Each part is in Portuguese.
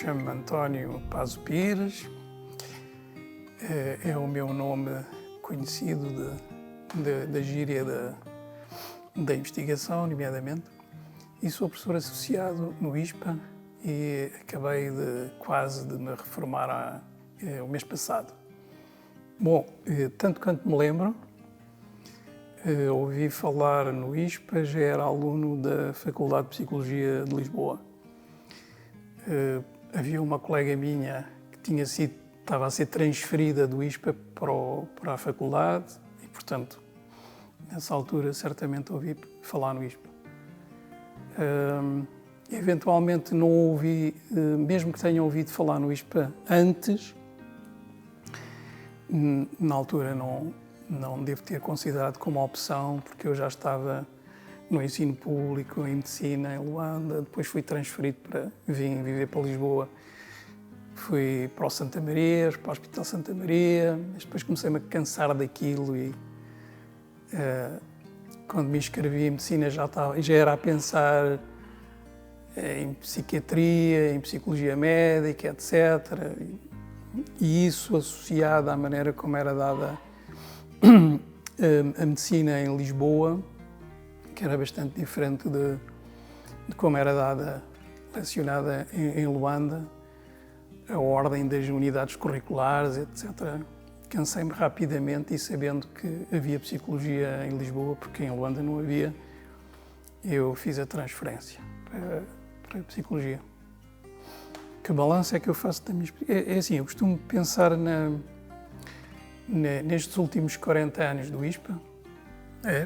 chamo-me António Pazo Pires, é o meu nome conhecido da gíria da investigação, nomeadamente, e sou professor associado no ISPA e acabei quase de me reformar o mês passado. Bom, tanto quanto me lembro, ouvi falar no ISPA, já era aluno da Faculdade de Psicologia de Lisboa. Havia uma colega minha que estava a ser transferida do ISPA para a faculdade e, portanto, nessa altura certamente ouvi falar no ISPA. Eventualmente não ouvi, mesmo que tenha ouvido falar no ISPA antes, na altura não devo ter considerado como opção, porque eu já estava no ensino público, em medicina, em Luanda, depois fui transferido vim viver para Lisboa. Fui para o Santa Maria, para o Hospital Santa Maria, mas depois comecei-me a cansar daquilo e quando me inscrevi em medicina já era a pensar em psiquiatria, em psicologia médica, etc. E isso associado à maneira como era dada a medicina em Lisboa, que era bastante diferente de como era lecionada em Luanda, a ordem das unidades curriculares, etc. Cansei-me rapidamente e sabendo que havia psicologia em Lisboa, porque em Luanda não havia, eu fiz a transferência para a psicologia. Que balanço é que eu faço da minha experiência? É assim, eu costumo pensar nestes últimos 40 anos do ISPA,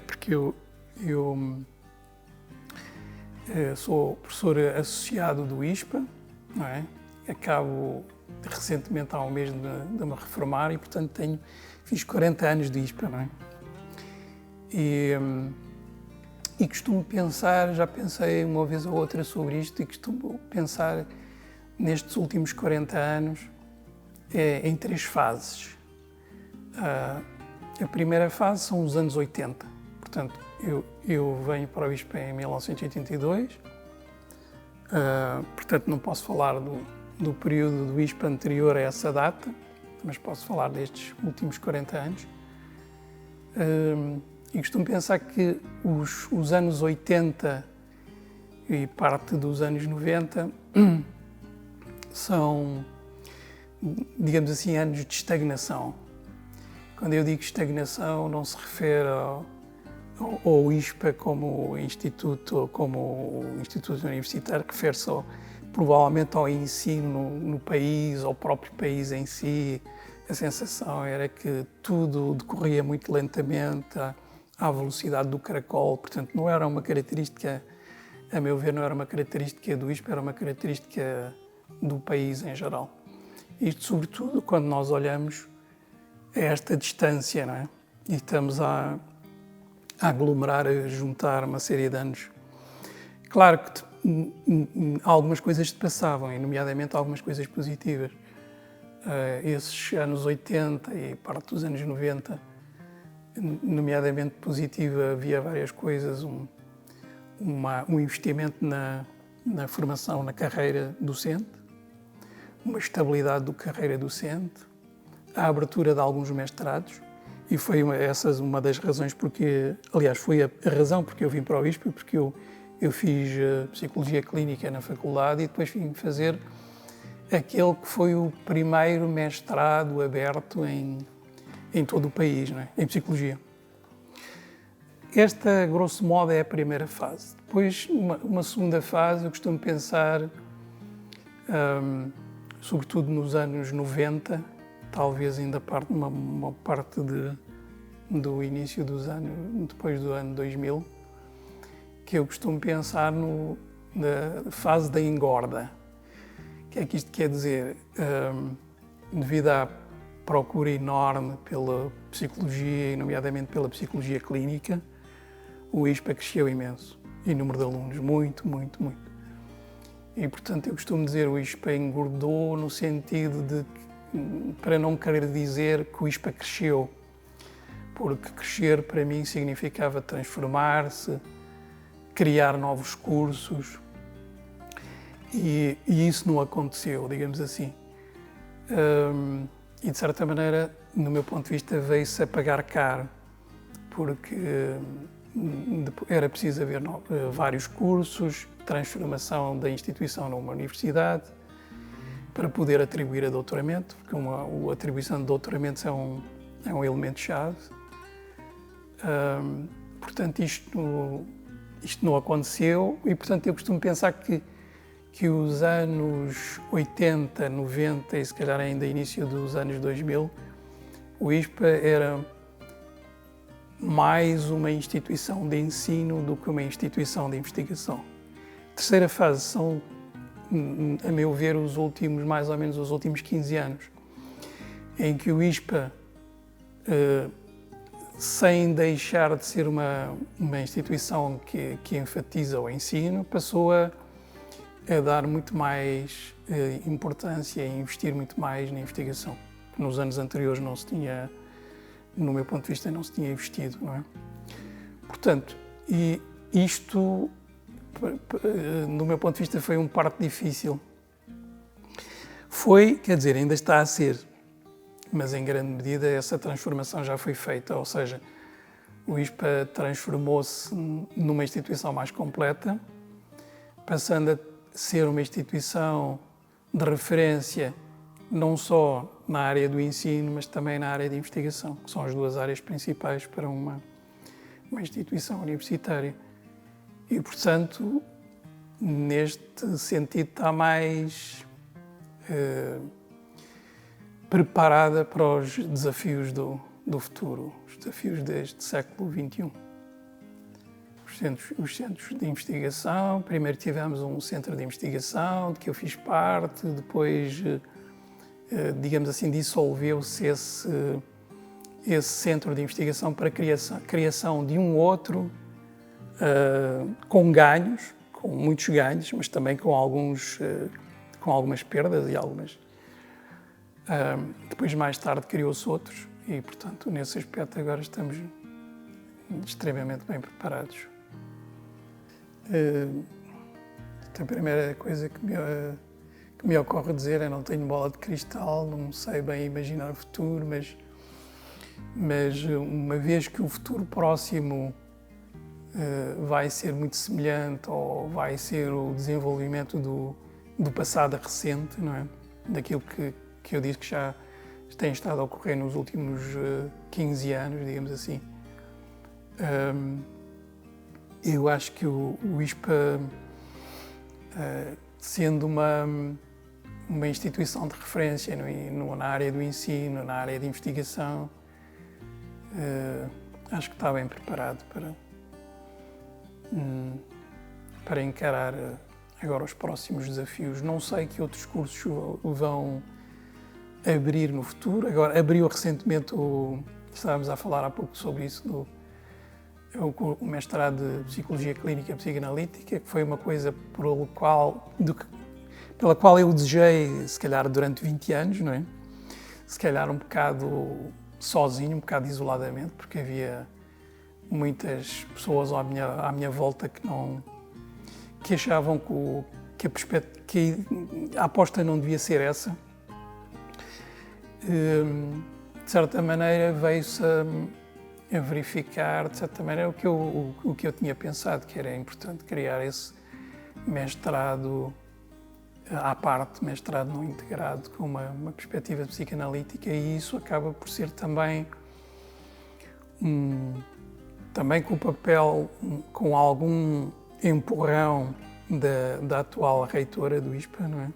porque eu sou professor associado do ISPA, não é? Acabo recentemente, há um mês, de me reformar e, portanto, fiz 40 anos de ISPA, não é? E costumo pensar, já pensei uma vez ou outra sobre isto, e costumo pensar nestes últimos 40 anos em 3 fases. A primeira fase são os anos 80, portanto, eu venho para o ISPA em 1982, portanto não posso falar do período do ISPA anterior a essa data, mas posso falar destes últimos 40 anos. E costumo pensar que os anos 80 e parte dos anos 90 são, digamos assim, anos de estagnação. Quando eu digo estagnação, não se refere ao ISPA como instituto ou como instituto universitário, refere-se provavelmente ao ensino no país, ao próprio país em si. A sensação era que tudo decorria muito lentamente, à velocidade do caracol, portanto não era uma característica, a meu ver, não era uma característica do ISPA, era uma característica do país em geral. Isto sobretudo quando nós olhamos a esta distância, não é? E estamos a aglomerar, a juntar uma série de anos. Claro que algumas coisas se passavam, e nomeadamente algumas coisas positivas. Esses anos 80 e parte dos anos 90, nomeadamente positiva, havia várias coisas, um investimento na formação, na carreira docente, uma estabilidade da carreira docente, a abertura de alguns mestrados, e foi uma das razões porque, aliás, foi a razão porque eu vim para o ISPA, porque eu fiz Psicologia Clínica na faculdade e depois vim fazer aquele que foi o primeiro mestrado aberto em todo o país, não é? Em Psicologia. Esta, grosso modo, é a primeira fase. Depois, uma segunda fase, eu costumo pensar, sobretudo nos anos 90, talvez ainda uma parte do início dos anos, depois do ano 2000, que eu costumo pensar na fase da engorda. O que é que isto quer dizer? Devido à procura enorme pela psicologia, e nomeadamente pela psicologia clínica, o ISPA cresceu imenso, em número de alunos, muito, muito, muito. E, portanto, eu costumo dizer que o ISPA engordou no sentido para não querer dizer que o ISPA cresceu, porque crescer para mim significava transformar-se, criar novos cursos. E isso não aconteceu, digamos assim. E de certa maneira, no meu ponto de vista, veio-se a pagar caro, porque era preciso haver vários cursos, transformação da instituição numa universidade, para poder atribuir a doutoramento, porque a atribuição de doutoramentos é um elemento-chave. Portanto, isto não aconteceu e, portanto, eu costumo pensar que os anos 80, 90 e se calhar ainda início dos anos 2000, o ISPA era mais uma instituição de ensino do que uma instituição de investigação. A terceira fase são, a meu ver, mais ou menos os últimos 15 anos, em que o ISPA, sem deixar de ser uma instituição que enfatiza o ensino, passou a dar muito mais importância e investir muito mais na investigação. Nos anos anteriores não se tinha, no meu ponto de vista, não se tinha investido, não é? Portanto, e isto, no meu ponto de vista, foi um parto difícil. Quer dizer, ainda está a ser, mas em grande medida essa transformação já foi feita, ou seja, o ISPA transformou-se numa instituição mais completa, passando a ser uma instituição de referência não só na área do ensino, mas também na área de investigação, que são as duas áreas principais para uma instituição universitária. E, portanto, neste sentido está mais preparada para os desafios do futuro, os desafios deste século XXI. Os centros de investigação, primeiro tivemos um centro de investigação, de que eu fiz parte, depois, digamos assim, dissolveu-se esse centro de investigação para a criação de um outro, com ganhos, com muitos ganhos, mas também com algumas perdas e algumas. Depois, mais tarde, criou-se outros e, portanto, nesse aspecto agora estamos extremamente bem preparados. A primeira coisa que me ocorre dizer é: não tenho bola de cristal, não sei bem imaginar o futuro, mas uma vez que o futuro próximo vai ser muito semelhante ou vai ser o desenvolvimento do passado recente, não é? Daquilo que eu disse que já tem estado a ocorrer nos últimos 15 anos, digamos assim. Eu acho que o ISPA, sendo uma instituição de referência na área do ensino, na área de investigação, acho que está bem preparado para encarar agora os próximos desafios. Não sei que outros cursos vão abrir no futuro. Agora, abriu recentemente, estávamos a falar há pouco sobre isso, o mestrado de Psicologia Clínica e Psicanalítica, que foi uma coisa pela qual eu desejei, se calhar, durante 20 anos, não é? Se calhar um bocado sozinho, um bocado isoladamente, porque havia muitas pessoas à minha volta que achavam que a aposta não devia ser essa. De certa maneira, veio-se a verificar, de certa maneira, o que eu tinha pensado, que era importante criar esse mestrado à parte, mestrado não integrado, com uma perspectiva psicanalítica, e isso acaba por ser também com o papel, com algum empurrão da atual reitora do ISPA, não é?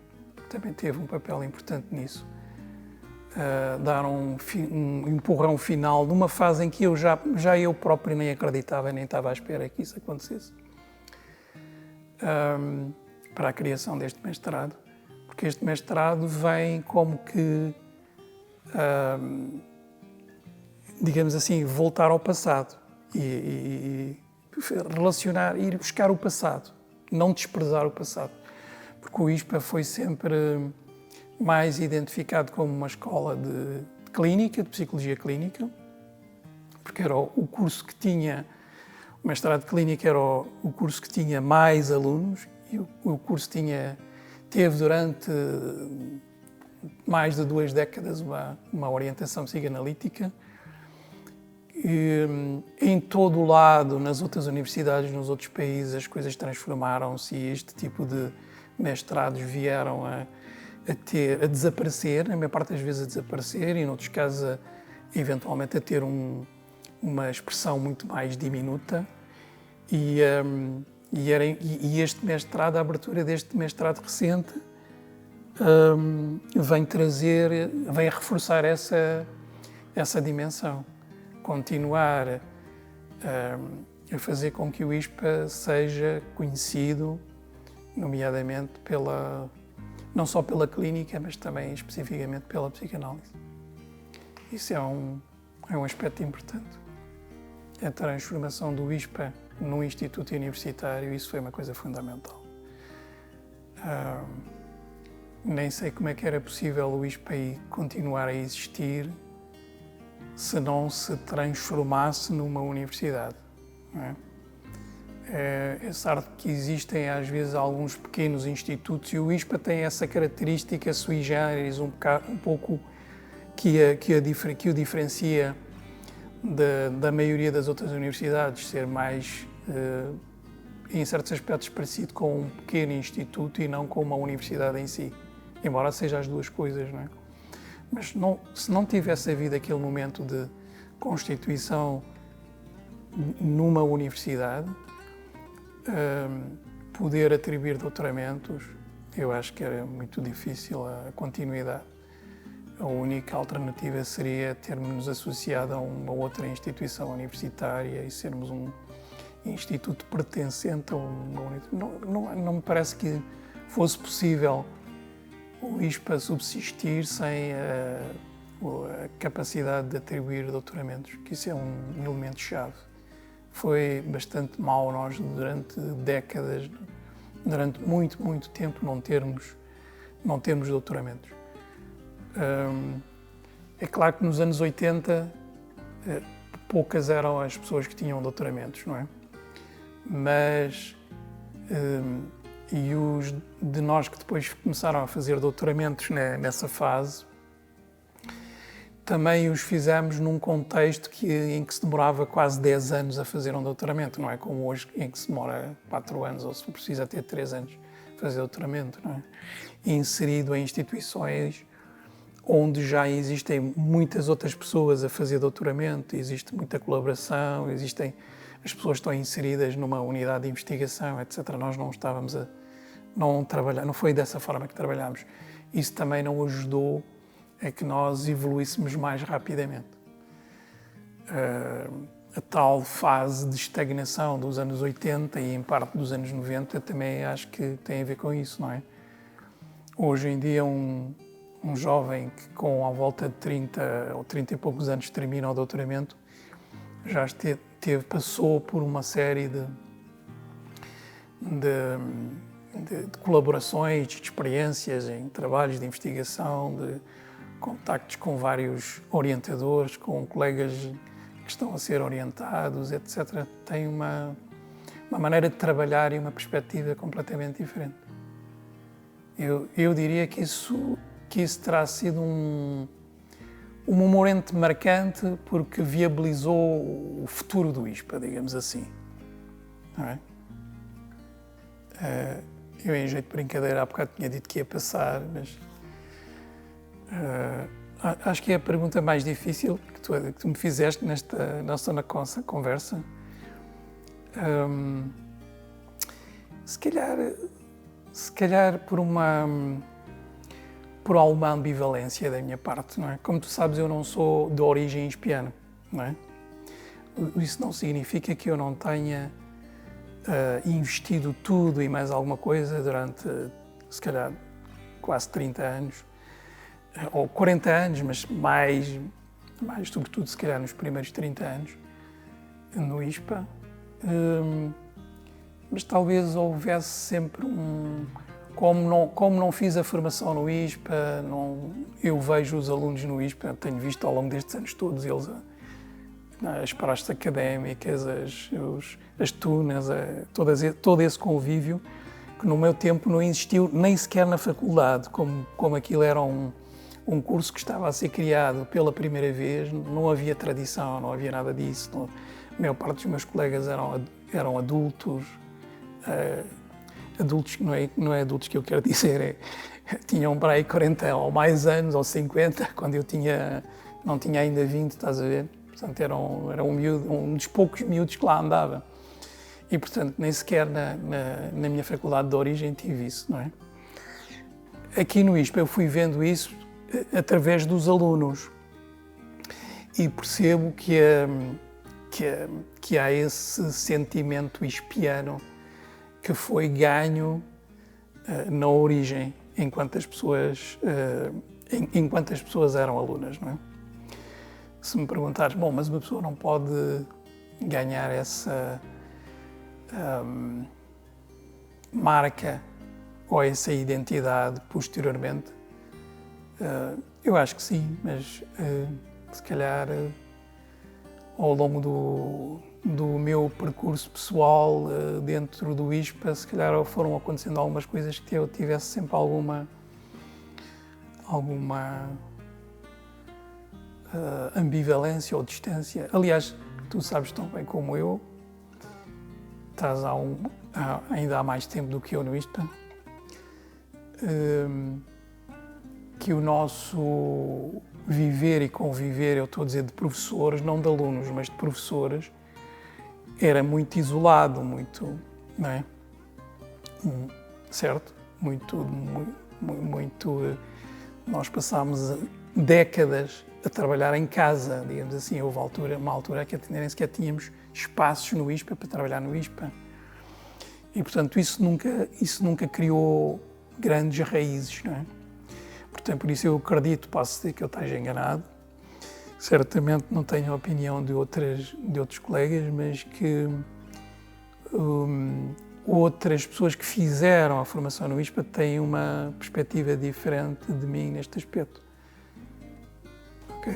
Também teve um papel importante nisso. Dar um empurrão final numa fase em que eu próprio nem acreditava, nem estava à espera que isso acontecesse, para a criação deste mestrado, porque este mestrado vem como que, digamos assim, voltar ao passado e relacionar, ir buscar o passado, não desprezar o passado, porque o ISPA foi sempre mais identificado como uma escola de clínica, de psicologia clínica, porque era o curso que tinha, o mestrado de clínica era o curso que tinha mais alunos, e o curso tinha teve durante mais de 2 décadas uma orientação psicanalítica. Em todo o lado, nas outras universidades, nos outros países, as coisas transformaram-se e este tipo de mestrados vieram a desaparecer, na maior parte das vezes a desaparecer e, noutros casos, eventualmente a ter uma expressão muito mais diminuta. E este mestrado, a abertura deste mestrado recente, vem reforçar essa dimensão. Continuar a fazer com que o ISPA seja conhecido, nomeadamente não só pela clínica, mas também especificamente pela psicanálise. Isso é um aspecto importante. A transformação do ISPA num instituto universitário, isso foi uma coisa fundamental. Nem sei como é que era possível o ISPA continuar a existir se não se transformasse numa universidade. Não é? É certo que existem às vezes alguns pequenos institutos e o ISPA tem essa característica sui generis, um pouco que o diferencia da maioria das outras universidades, ser mais, em certos aspectos, parecido com um pequeno instituto e não com uma universidade em si, embora seja as duas coisas, não é? Mas se não tivesse havido aquele momento de constituição numa universidade, poder atribuir doutoramentos, eu acho que era muito difícil a continuidade. A única alternativa seria termos-nos associado a uma outra instituição universitária e sermos um instituto pertencente a uma universidade. Não me parece que fosse possível o ISPA subsistir sem a capacidade de atribuir doutoramentos, que isso é um elemento-chave. Foi bastante mau nós, durante décadas, durante muito, muito tempo, não termos doutoramentos. É claro que nos anos 80 poucas eram as pessoas que tinham doutoramentos, não é? Mas e os de nós que depois começaram a fazer doutoramentos nessa fase, também os fizemos num contexto em que se demorava quase 10 anos a fazer um doutoramento, não é como hoje, em que se demora 4 anos ou se precisa ter 3 anos a fazer doutoramento, não é? Inserido em instituições onde já existem muitas outras pessoas a fazer doutoramento, existe muita colaboração, as pessoas estão inseridas numa unidade de investigação, etc. Nós não estávamos não foi dessa forma que trabalhámos. Isso também não ajudou a que nós evoluíssemos mais rapidamente. A tal fase de estagnação dos anos 80 e em parte dos anos 90 também acho que tem a ver com isso, não é? Hoje em dia um jovem que com à volta de 30 ou 30 e poucos anos termina o doutoramento já passou por uma série de colaborações, de experiências em trabalhos de investigação, de contactos com vários orientadores, com colegas que estão a ser orientados, etc. Tem uma maneira de trabalhar e uma perspectiva completamente diferente. Eu diria que isso terá sido um momento marcante porque viabilizou o futuro do ISPA, digamos assim. Não é? Eu, em jeito de brincadeira, há bocado tinha dito que ia passar, mas acho que é a pergunta mais difícil que tu me fizeste nesta nossa conversa. Se calhar por alguma ambivalência da minha parte, não é? Como tu sabes, eu não sou de origem hispiana, não é? Isso não significa que eu não tenha investido tudo e mais alguma coisa durante, se calhar, quase 30 anos, ou 40 anos, mas mais sobretudo, se calhar, nos primeiros 30 anos, no ISPA. Mas talvez houvesse sempre como não fiz a formação no ISPA, eu vejo os alunos no ISPA, tenho visto ao longo destes anos todos eles, as praxes académicas, as tunas, todo esse convívio, que no meu tempo não existiu nem sequer na faculdade, como aquilo era um curso que estava a ser criado pela primeira vez, não havia tradição, não havia nada disso. A maior parte dos meus colegas eram adultos, adultos que não é adultos que eu quero dizer, tinham para aí 40 ou mais anos, ou 50, quando eu não tinha ainda 20, estás a ver? Portanto, era um dos poucos miúdos que lá andava. E, portanto, nem sequer na minha faculdade de origem tive isso, não é? Aqui no ISPA eu fui vendo isso através dos alunos e percebo que há esse sentimento ispiano que foi ganho na origem, enquanto as pessoas eram alunas, não é? Se me perguntares, bom, mas uma pessoa não pode ganhar essa marca ou essa identidade posteriormente, eu acho que sim, mas se calhar ao longo do meu percurso pessoal dentro do ISPA, se calhar foram acontecendo algumas coisas que eu tivesse sempre alguma ambivalência ou distância. Aliás, tu sabes tão bem como eu, estás ainda há mais tempo do que eu no ISPA, que o nosso viver e conviver, eu estou a dizer de professores, não de alunos, mas de professores, era muito isolado, muito, não é? Certo? Muito, nós passámos décadas a trabalhar em casa, digamos assim. Houve uma altura que nem sequer tínhamos espaços no ISPA para trabalhar no ISPA. E, portanto, isso nunca criou grandes raízes, não é? Portanto, por isso eu acredito, posso dizer que eu esteja enganado. Certamente não tenho a opinião de outros colegas, mas que outras pessoas que fizeram a formação no ISPA têm uma perspectiva diferente de mim neste aspecto. Ok?